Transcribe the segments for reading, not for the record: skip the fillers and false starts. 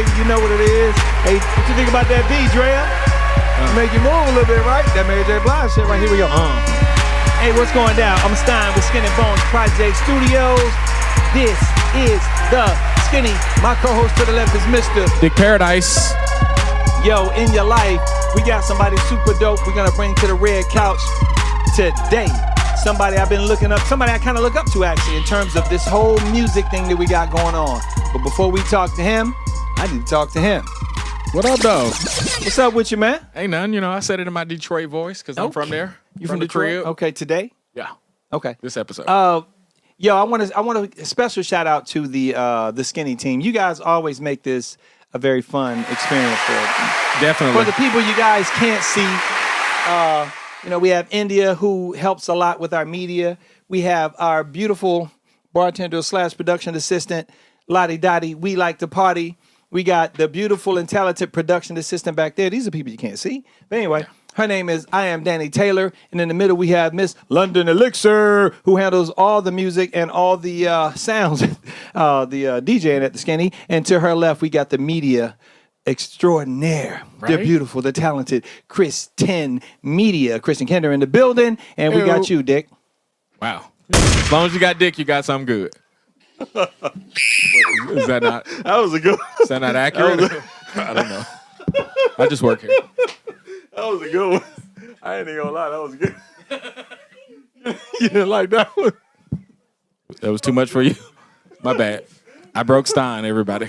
baby. You know what it is. Hey, what you think about that beat, Drea? Make you move a little bit, right? That Mary J. Blige shit right here we go. Hey, what's going down? I'm Stein with Skin and Bones Project Studios. This is the Skinny. My co-host to the left is Mr. Dick Paradise. Yo, in your life, we got somebody super dope we're gonna bring to the red couch today. Somebody I've been looking up, somebody I kind of look up to actually in terms of this whole music thing that we got going on. But before we talk to him, I need to talk to him. What up, though? What's up with you, man? Ain't none. You know, I said it in my Detroit voice because I'm from there. You from the Detroit? crib. Okay, today? Yeah. Okay. This episode. Yo, I want a special shout out to the Skinny team. You guys always make this a very fun experience Definitely. for the people you guys can't see. We have India who helps a lot with our media. We have our beautiful bartender / production assistant, Lottie Dottie. We like to party. We got the beautiful and talented production assistant back there. These are people you can't see. But anyway, her name is I Am Danny Taylor. And in the middle, we have Miss London Elixir, who handles all the music and all the sounds, the DJing at the Skinny. And to her left, we got the media extraordinaire. Right? They're beautiful. They're talented. Kristen Kender in the building. And we got you, Dick. Wow. As long as you got Dick, you got something good. Is that not? That was a good one. Is that not accurate? I don't know. I just work here. That was a good one. I ain't even gonna lie. That was good. You didn't like that one? That was too much for you? My bad. I broke Stein, everybody.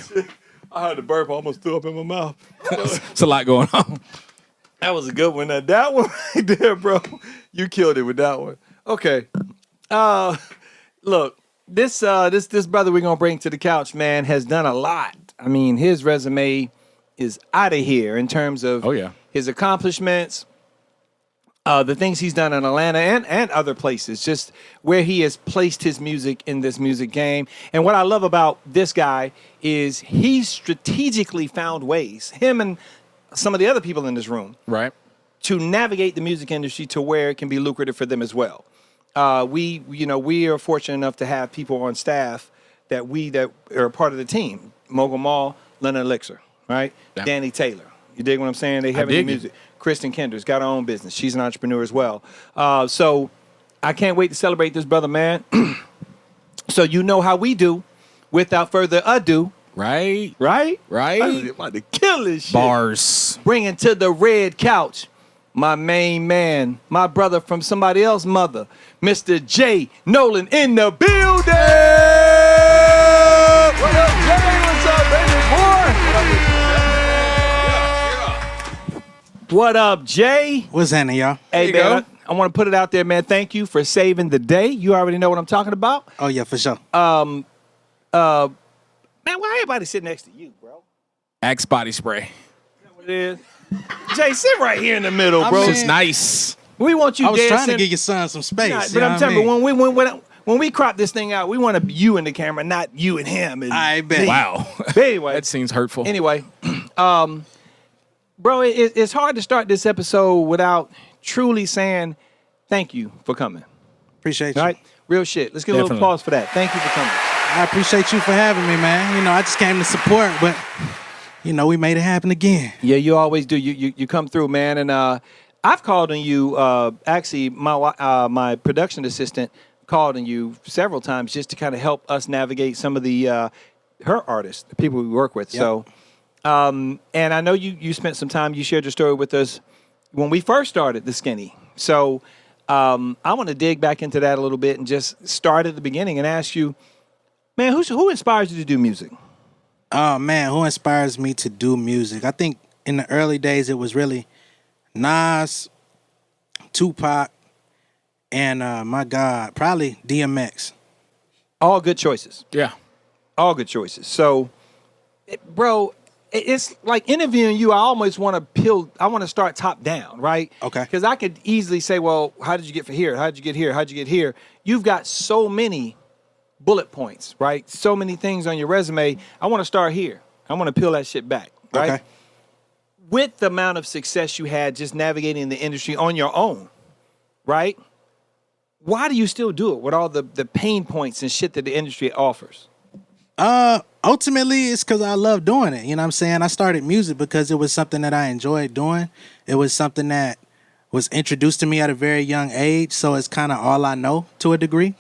I had to burp. I almost threw up in my mouth. It's a lot going on. That was a good one. That one right there, bro. You killed it with that one. Okay. Look, this brother we're gonna bring to the couch, man, has done a lot. I mean, his resume is out of here in terms of his accomplishments, the things he's done in Atlanta and other places, just where he has placed his music in this music game. And what I love about this guy is he strategically found ways, him and some of the other people in this room, right, to navigate the music industry to where it can be lucrative for them as well. We are fortunate enough to have people on staff that are part of the team. Mogul Mall, Leonard Elixir, right? Yeah. Danny Taylor. You dig what I'm saying? They have any music. Kristen Kender's got her own business. She's an entrepreneur as well. So I can't wait to celebrate this brother, man. So you know how we do. Without further ado. Right. I'm about to kill this shit. Bars. Bringing to the red couch my main man, my brother from somebody else's mother, Mr. J. Nolan in the building. What up, Jay? What's up, baby boy? What up, Jay? What's happening, y'all? Hey, man, I want to put it out there, man. Thank you for saving the day. You already know what I'm talking about. Oh, yeah, for sure. Man, why everybody sit next to you, bro? Axe body spray. Is that what it is? Jay, sit right here in the middle, bro. It's nice. We want you. I was trying to give your son some space. Nah, but I'm telling you, when we crop this thing out, we want you in the camera, not you and him. And I bet. Wow. But anyway, That seems hurtful. Anyway, bro, it's hard to start this episode without truly saying thank you for coming. Appreciate you. All right, real shit. Let's get a little applause for that. Thank you for coming. I appreciate you for having me, man. I just came to support, but we made it happen again. Yeah, you always do. You come through, man. And I've called on you. Actually, my production assistant called on you several times just to kind of help us navigate some of the her artists, the people we work with. Yep. So, and I know you spent some time. You shared your story with us when we first started the Skinny. So, I want to dig back into that a little bit and just start at the beginning and ask you, man, who inspires you to do music? Oh, man, who inspires me to do music? I think in the early days, it was really Nas, Tupac, and my God, probably DMX. All good choices. Yeah. All good choices. So, bro, it's like interviewing you. I almost want to start top down, right? Okay. Because I could easily say, well, how did you get from here? How did you get here? How did you get here? You've got so many bullet points, right? So many things on your resume. I want to start here. I want to peel that shit back, right? Okay. With the amount of success you had just navigating the industry on your own, right? Why do you still do it with all the pain points and shit that the industry offers? Ultimately, it's because I love doing it. You know what I'm saying? I started music because it was something that I enjoyed doing. It was something that was introduced to me at a very young age, so it's kind of all I know to a degree.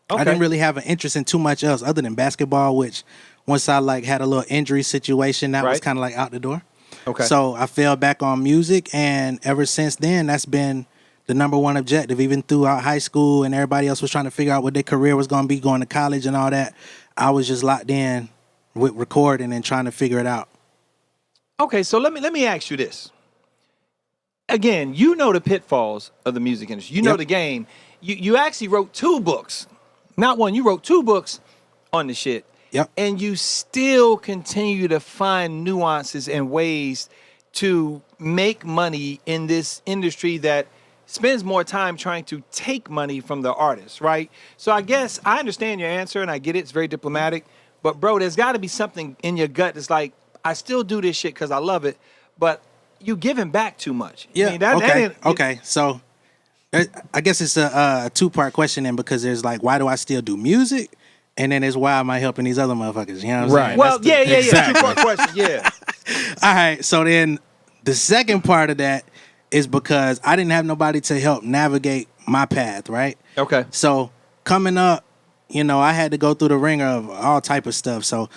Okay. I didn't really have an interest in too much else other than basketball, which once I like had a little injury situation, that was Right. kind of like out the door. Okay. So I fell back on music, and ever since then, that's been the number one objective. Even throughout high school, and everybody else was trying to figure out what their career was going to be, going to college and all that. I was just locked in with recording and trying to figure it out. Okay, so let me ask you this. Again, you know the pitfalls of the music industry. You know Yep. the game. You actually wrote 2 books. Not one, you wrote 2 books on the shit. Yep. And you still continue to find nuances and ways to make money in this industry that spends more time trying to take money from the artist, right? So I guess I understand your answer and I get it. It's very diplomatic. But, bro, there's got to be something in your gut that's like, I still do this shit because I love it, but you giving back too much. Yeah. I mean, that okay. ain't- Okay. So I guess it's a 2-part question then, because there's like, why do I still do music? And then there's why am I helping these other motherfuckers? You know what I'm Right. saying? Well, That's the- yeah. exactly. 2-part question, yeah. All right. So then the second part of that is because I didn't have nobody to help navigate my path, right? Okay. So coming up, I had to go through the ringer of all type of stuff. So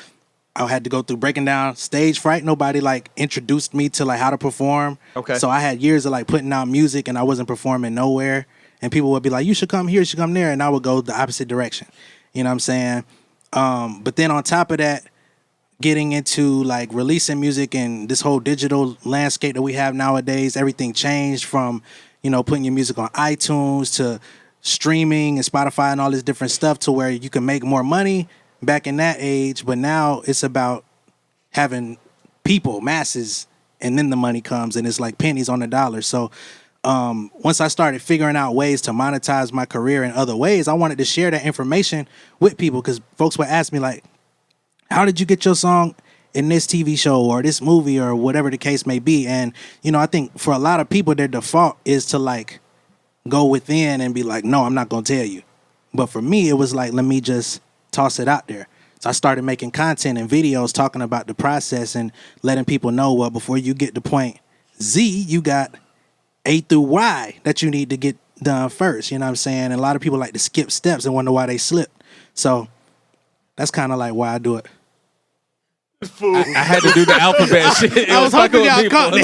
I had to go through breaking down stage fright. Nobody like introduced me to like how to perform. Okay. So I had years of like putting out music and I wasn't performing nowhere. And people would be like, you should come here, you should come there. And I would go the opposite direction. You know what I'm saying? But then on top of that, getting into like releasing music and this whole digital landscape that we have nowadays, everything changed from, putting your music on iTunes to streaming and Spotify and all this different stuff to where you can make more money back in that age. But now it's about having people, masses, and then the money comes and it's like pennies on the dollar. So once I started figuring out ways to monetize my career in other ways, I wanted to share that information with people because folks would ask me like, how did you get your song in this TV show or this movie or whatever the case may be? And, I think for a lot of people, their default is to like go within and be like, no, I'm not going to tell you. But for me, it was like, let me just toss it out there. So I started making content and videos talking about the process and letting people know, well, before you get to point Z, you got A through Y that you need to get done first. You know what I'm saying? And a lot of people like to skip steps and wonder why they slipped. So that's kind of like why I do it. I had to do the alphabet shit. It I was fucking hoping with y'all me, caught bro.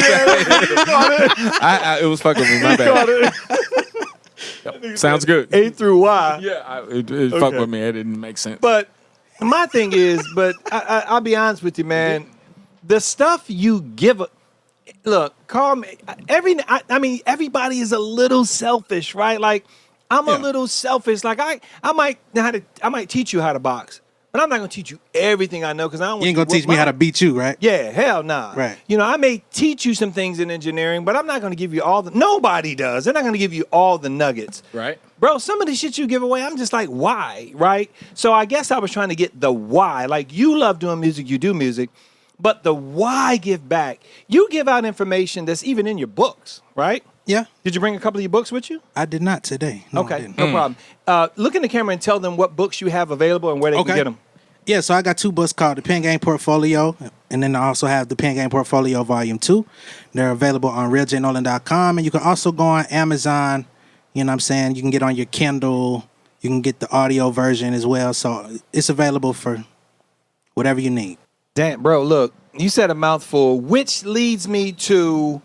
it. It was fucking with me. My bad. Yep. Sounds good. A through Y. Yeah, it fucked with me. It didn't make sense. But my thing is, I'll be honest with you, man. The stuff you give, look, call me. I mean, everybody is a little selfish, right? Like, I'm a little selfish. Like, I might teach you how to box, but I'm not gonna teach you everything I know because I don't. You ain't gonna teach me how to beat you, right? Yeah, hell nah. Right. I may teach you some things in engineering, but I'm not going to give you all the. Nobody does. They're not going to give you all the nuggets. Right. Bro, some of the shit you give away, I'm just like, why? Right? So I guess I was trying to get the why. Like, you love doing music, you do music, but the why give back. You give out information that's even in your books, right? Yeah. Did you bring a couple of your books with you? I did not today. No, I Okay, didn't. no problem. Look in the camera and tell them what books you have available and where they can get them. Yeah, so I got 2 books called The Pen Game Portfolio, and then I also have The Pen Game Portfolio Volume 2. They're available on realjnolan.com, and you can also go on Amazon. You know what I'm saying? You can get on your Kindle. You can get the audio version as well. So it's available for whatever you need. Damn, bro, look, you said a mouthful, which leads me to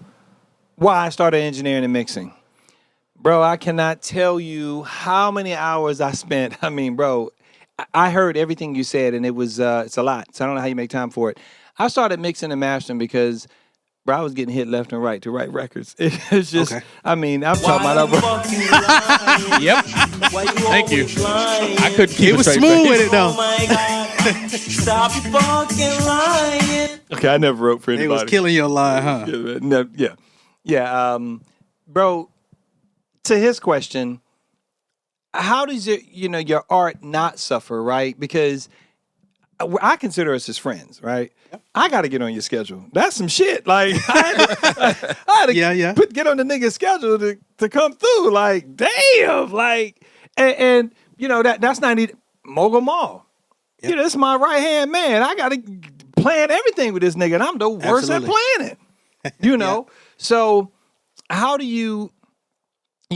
why I started engineering and mixing. Bro, I cannot tell you how many hours I spent. I mean, bro, I heard everything you said, and it was it's a lot. So I don't know how you make time for it. I started mixing and mastering because, bro, I was getting hit left and right to write records. It's just, Okay. I mean, I'm talking about. Yep. Thank you. I couldn't keep It was straight smooth face. with it, though. Stop your fucking lying. Okay, I never wrote for It anybody. was killing your line, huh? Yeah, no, yeah. Bro. To his question, how does your art not suffer, right? Because I consider us as friends, right? Yep. I got to get on your schedule. That's some shit. Like I had to get on the nigga's schedule to come through. Like damn, like and that's not even Mogul Mall. You know, this is my right hand man. I got to plan everything with this nigga, and I'm the worst Absolutely. at planning. You know, so how do you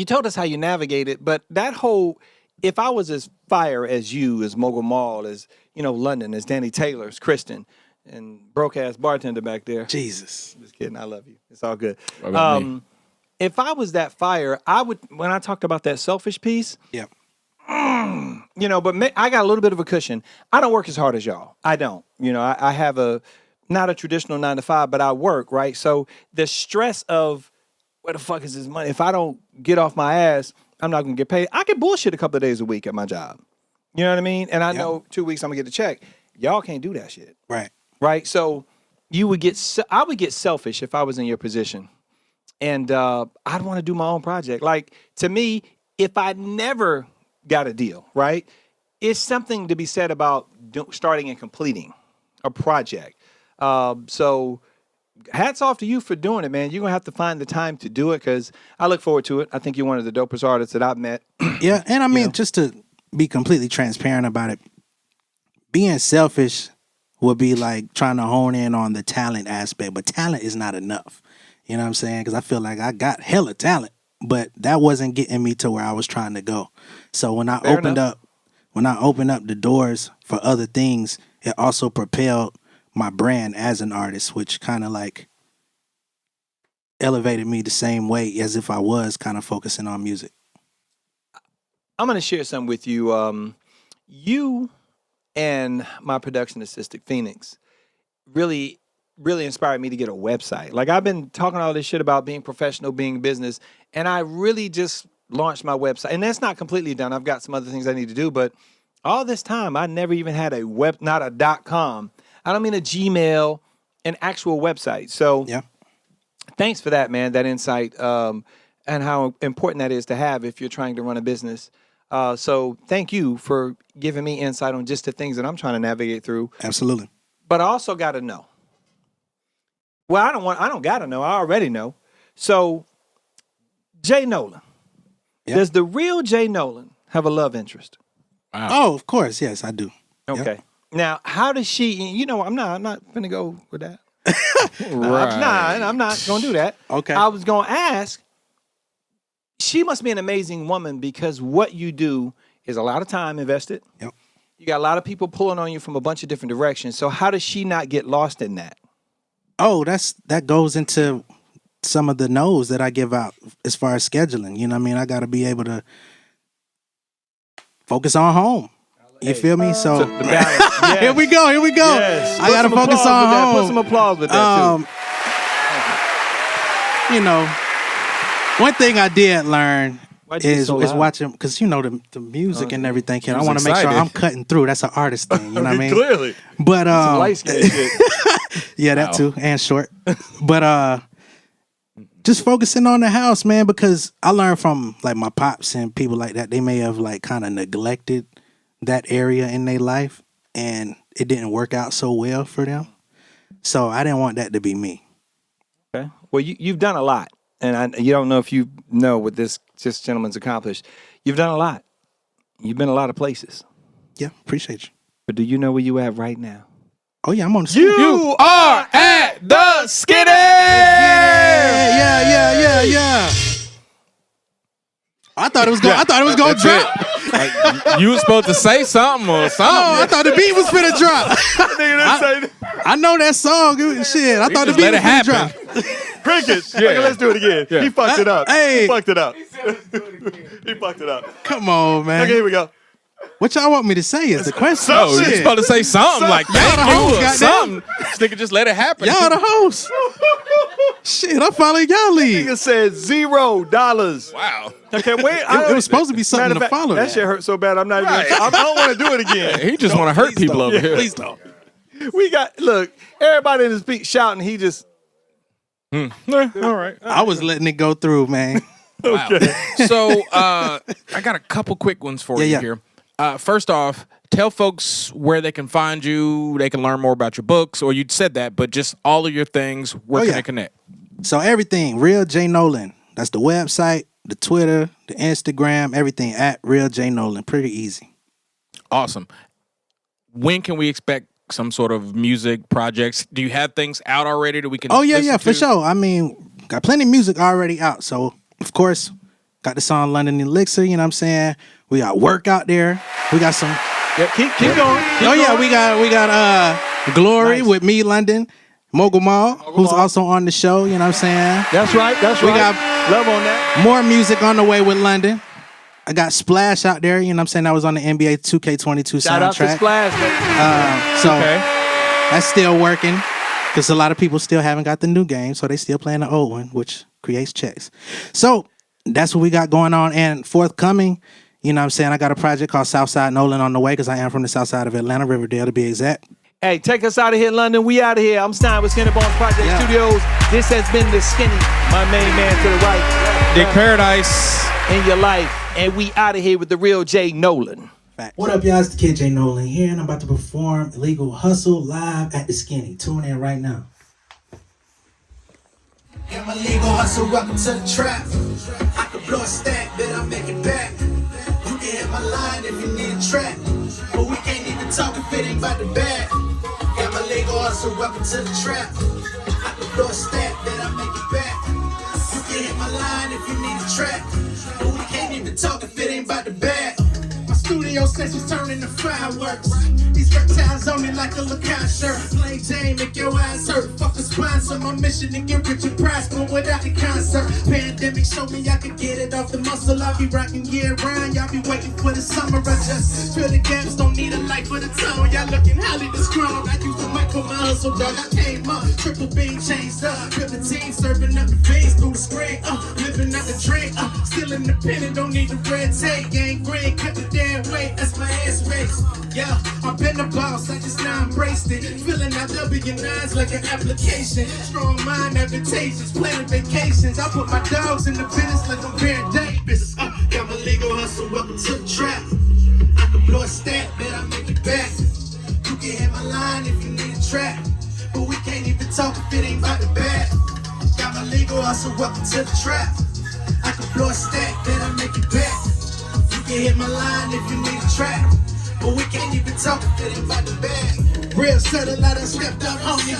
told us how you navigate it, but that whole, if I was as fire as you, as Mogul Mall, as, you know, London, as Danny Taylor, as Kristen, and broke ass bartender back there. Jesus. Just kidding. I love you. It's all good. What about me? If I was that fire, I would, when I talked about that selfish piece, Yeah. you know, but I got a little bit of a cushion. I don't work as hard as y'all. I don't. You know, I have not a traditional 9 to 5, but I work, right? So the stress of where the fuck is this money? If I don't get off my ass, I'm not going to get paid. I can bullshit a couple of days a week at my job. You know what I mean? And I know 2 weeks I'm going to get a check. Y'all can't do that shit. Right. Right? So I would get selfish if I was in your position. And I'd want to do my own project. Like, to me, if I never got a deal, right, it's something to be said about starting and completing a project. So hats off to you for doing it, man. You're going to have to find the time to do it because I look forward to it. I think you're one of the dopest artists that I've met. Yeah, and I mean, just to be completely transparent about it, being selfish would be like trying to hone in on the talent aspect, but talent is not enough. You know what I'm saying? Because I feel like I got hella talent, but that wasn't getting me to where I was trying to go. So when I opened up the doors for other things, it also propelled my brand as an artist, which kind of like elevated me the same way as if I was kind of focusing on music. I'm going to share something with you. You and my production assistant, Phoenix, really inspired me to get a website. Like, I've been talking all this shit about being professional, being business, and I really just launched my website. And that's not completely done. I've got some other things I need to do, but all this time, I never even had not a .com. I don't mean a Gmail, an actual website. So Yeah. thanks for that, man, that insight, and how important that is to have if you're trying to run a business. So thank you for giving me insight on just the things that I'm trying to navigate through. Absolutely. But I also got to know. Well, I don't got to know. I already know. So, Jay Nolan. Yep. Does the real Jay Nolan have a love interest? Wow. Oh, of course. Yes, I do. Okay. Yep. Now, how does she, you know, I'm not going to go with that. Right. I'm not going to do that. Okay. I was going to ask, she must be an amazing woman because what you do is a lot of time invested. Yep. You got a lot of people pulling on you from a bunch of different directions. So how does she not get lost in that? Oh, that goes into some of the no's that I give out as far as scheduling. You know what I mean? I got to be able to focus on home. You feel me? So The balance. Yes. here we go. Yes. I got to focus on home. Put some applause with that, too. You know, one thing I did learn Why'd you get is so loud? watching, because you know the music and everything. I was want to make sure excited. I'm cutting through. That's an artist thing. You know what I mean? Clearly. But Some light skin shit. yeah, that too, and short. But just focusing on the house, man, because I learned from like my pops and people like that. They may have like kind of neglected that area in their life, and it didn't work out so well for them. So I didn't want that to be me. Okay. Well, you've done a lot, and you don't know if you know what this gentleman's accomplished. You've done a lot. You've been a lot of places. Yeah, appreciate you. But do you know where you at right now? Oh yeah, I'm on the scene. You are at the Skinny. Yeah. I thought it was going. I thought it was going to drop. Like, you were supposed to say something or something. Oh, I thought the beat was finna drop. I know that song. Shit, I thought the just beat let was it finna happen. drop. Crickets. Yeah. Okay, let's do it again. Yeah. He fucked it up. Hey. He fucked it up. He fucked it up. Come on, man. Okay, here we go. What y'all want me to say is the question. No, you're Shit. supposed to say something like thank the you hoes, or goddamn. something. This nigga just let it happen. Y'all the host. Shit, I'm following y'all lead. Nigga said $0. Wow. Okay, wait. It was supposed to be something Matter to of fact, follow that that. shit hurt so bad. I'm not Right. even. I don't want to do it again. He just want to hurt people over here. Please don't. We got look. Everybody in the speak shouting. He just. All right. I was letting it go through, man. Wow. So I got a couple quick ones for you Yeah. here. First off, tell folks where they can find you. They can learn more about your books, or you said that, but just all of your things. Where can they connect? So everything, Real J Nolan. That's the website, the Twitter, the Instagram, everything at Real J Nolan. Pretty easy. Awesome. when can we expect some sort of music projects? Do you have things out already that we can? Oh yeah, listen yeah, for to? sure. I mean, got plenty of music already out. So of course, got the song London Elixir. You know what I'm saying? We got Work out there. We got some. Yeah, keep going. Keep Yeah, going. we got Glory Nice. with me, London. Mogul Mall, who's Mall. also on the show. You know what I'm saying? That's right. That's We right. got love on that. more music on the way with London. I got Splash out there. You know what I'm saying? That was on the NBA 2K22 Shout out to soundtrack. Splash. baby. So Okay. that's still working because a lot of people still haven't got the new game, so they still playing the old one, which creates checks. So that's what we got going on. And forthcoming, you know what I'm saying? I got a project called Southside Nolan on the way because I am from the south side of Atlanta, Riverdale to be exact. Hey, take us out of here, London. We out of here. I'm Stein with Skinny Bones Project Yeah. Studios. This has been the Skinny, my main man to the right. Dick Paradise. In your life. And we out of here with the real J Nolan. What up, y'all? It's the kid J Nolan here, and I'm about to perform Illegal Hustle live at the Skinny. Tune in right now. Yeah, my legal hustle, welcome to the trap. I can blow a stack, bet I'll make it back. You can hit my line if you need a track. But we can't even talk if it ain't about the bag. Yeah, my legal hustle, welcome to the trap. I can blow a stack, bet I'll make it back. You can hit my line if you need a track. But we can't even talk if it ain't about the bag. My studio sessions turn into fireworks. These reptiles on me like a Lacan shirt. Plain Jane, make your eyes hurt. Fuck the sponsor. My mission to get rich and prosper without the concert. Pandemic showed me I could get it off the muscle. I be rocking year round. Y'all be waiting for the summer. I just fill the gaps. Don't need a light for the tone. Y'all looking highly disgruntled. I used the mic for my hustle, dog. I came up. Triple beam changed up. Triple team serving up the beans through the screen. Living out the dream. Still independent. Don't need the red tape. Gang green. Cut the damn weight. That's my ass race. Yeah, I've been the boss, I just now embraced it. Filling out W9s like an application. Strong mind, advantageous, planning vacations. I put my dogs in the business like I'm Baron Davis. Got my legal hustle, welcome to the trap. I can blow a stack, bet I make it back. You can hit my line if you need a track. But we can't even talk if it ain't about the bag. Got my legal hustle, welcome to the trap. I can blow a stack, bet I make it back. You can hit my line if you need a track. But we can't even talk if it ain't about the bag. Real settle, I done stepped up, homie.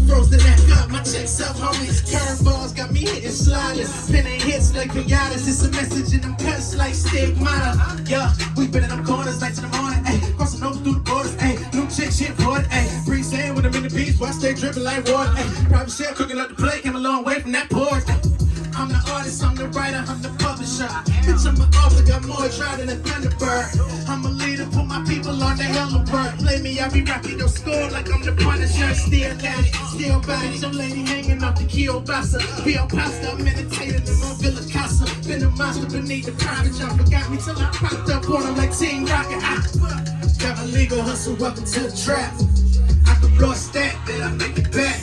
Throws the neck up, my checks up, homie. Curveballs got me hitting sliders. Pinning hits like pinatas. It's a message in them cuts like stigmata. Yeah, we been in them corners like to the morning. Ayy, crossing over through the borders. Ayy, new chick shit boarded. Ayy, breeze in when I'm in the beach, watch stay dripping like water. Ayy, private chef cooking up the plate, came a long way from that porch. I'm the artist, I'm the writer, I'm the publisher. Bitch, I'm an author, got more dry than a Thunderbird. I'm a leader, put my people on the hella work. Play me, I be rocking your score like I'm the Punisher. Still got it, still body. Some lady hanging off the Kielbasa. Peel pasta, I'm meditating in my Villa Casa. Been a monster beneath the private, y'all forgot me till I popped up on them like Team Rocket. Got my legal hustle, welcome to the trap. I can blow a stack, then I make it back.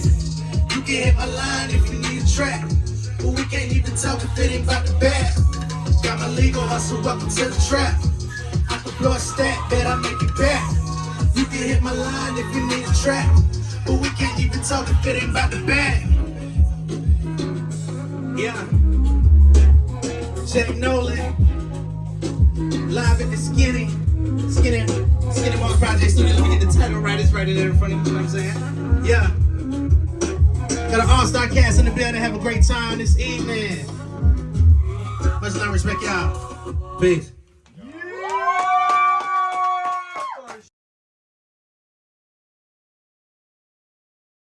You can hit my line if you need a track. But we can't even talk if it ain't about the bag. Got my legal hustle, welcome to the trap. I can blow a stack, bet I make it back. You can hit my line if you need a track. But we can't even talk if it ain't about the bag. Yeah. J Nolan. Live at the Skinny Bones Project Studio. Let me get the title right. It's right there in front of you, you know what I'm saying? Yeah. Got an all-star cast in the building. Have a great time this evening. Much love, respect y'all. Peace.